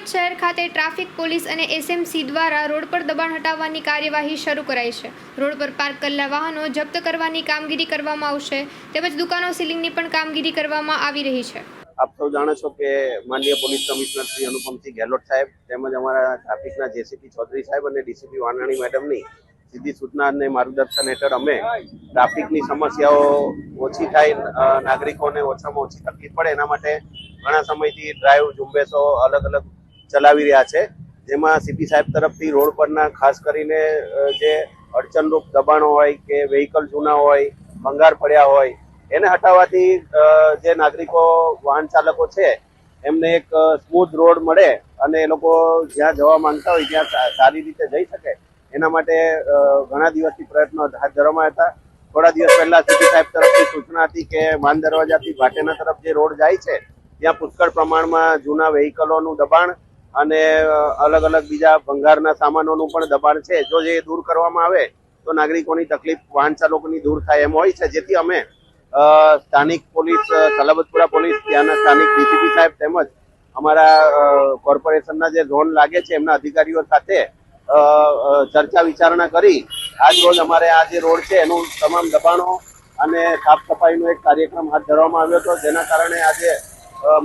રાજકોટ શહેર ખાતે traffic police અને એસએમસી દ્વારા રોડ પર દબાણ હટાવવાની કાર્યવાહી શરૂ કરાઈ છે। રોડ પર પાર્ક કરેલા વાહનો જપ્ત કરવાની કામગીરી કરવામાં આવશે તેમજ દુકાનો સીલિંગની પણ કામગીરી કરવામાં આવી રહી છે। આપ સૌ જાણો છો કે માનનીય પોલીસ કમિશનર શ્રી અનુપમસિંહ ગેહલોત સાહેબ તેમજ અમારા ટ્રાફિકના જેસીપી ચૌધરી સાહેબ અને ડીસીપી વાનાણી મેડમની સીધી સૂચના અને માર્ગદર્શન હેઠળ અમે ટ્રાફિકની સમસ્યાઓ ઓછી થાય, નાગરિકોને ઓછામાં ઓછી તકલીફ પડે એના માટે ઘણા સમયથી ડ્રાઈવ ઝુંબેશો અલગ અલગ ચલાવી રહ્યા છે। જેમાં સીપી સાહેબ તરફથી રોડ પરના ખાસ કરીને જે અડચણરૂપ દબાણો હોય કે વ્હીકલ જૂના હોય, ભંગાર પડ્યા હોય એને હટાવવાથી જે નાગરિકો વાહન ચાલકો છે એમને એક સ્મૂથ રોડ મળે અને એ લોકો જ્યાં જવા માંગતા હોય ત્યાં સારી રીતે જઈ શકે એના માટે ઘણા દિવસથી પ્રયત્નો હાથ ધરવામાં હતા। થોડા દિવસ પહેલા સીપી સાહેબ તરફથી સૂચના હતી કે માન દરવાજાથી ભાટેના તરફ જે રોડ જાય છે ત્યાં પુષ્કળ પ્રમાણમાં જૂના વેહિકલોનું દબાણ અને અલગ અલગ બીજા ભંગારના સામાનોનું પણ દબાણ છે। જો જે દૂર કરવામાં આવે તો નાગરિકોની તકલીફ વાહન ચાલકોની દૂર થાય એમ હોય છે, જેથી અમે સ્થાનિક પોલીસ, સલાબતપુરા પોલીસ, ત્યાંના સ્થાનિક ડીસીપી સાહેબ તેમજ અમારા કોર્પોરેશનના જે ઝોન લાગે છે એમના અધિકારીઓ સાથે ચર્ચા વિચારણા કરી આજ રોજ અમારે આ જે રોડ છે એનું તમામ દબાણો અને સાફ સફાઈનો એક કાર્યક્રમ હાથ ધરવામાં આવ્યો હતો, જેના કારણે આજે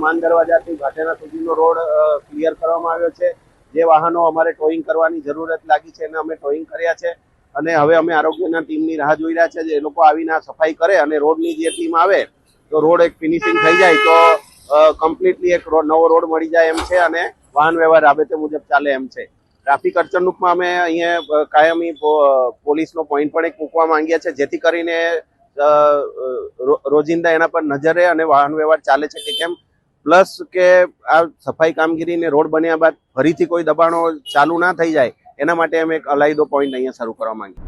માન દરવાજાથી ભાટેના સુધીનો રોડ ક્લિયર કરવામાં આવ્યો છે। જે વાહનો અમારે ટોઈંગ કરવાની જરૂરત લાગી છે એને અમે ટોઈંગ કર્યા છે અને હવે અમે આરોગ્યના ટીમની રાહ જોઈ રહ્યા છે જે એ લોકો આવીને સફાઈ કરે અને રોડની જે ટીમ આવે તો રોડ એક ફિનિશિંગ થઈ જાય તો કમ્પ્લીટલી એક નવો રોડ મળી જાય એમ છે અને વાહન વ્યવહાર રાબેતે મુજબ ચાલે એમ છે। ટ્રાફિક અડચણરૂપમાં અમે અહીંયા કાયમી પોલીસનો પોઈન્ટ પણ એક મૂકવા માંગ્યા છે, જેથી કરીને રોજિંદા એના પર નજર રહે અને વાહન વ્યવહાર ચાલે છે કે કેમ, પ્લસ કે આ સફાઈ કામગીરીને રોડ બન્યા બાદ ફરીથી કોઈ દબાણો ચાલુ ના થઈ જાય એના માટે અમે એક અલાયદો પોઈન્ટ અહીંયા શરૂ કરવા માંગીએ।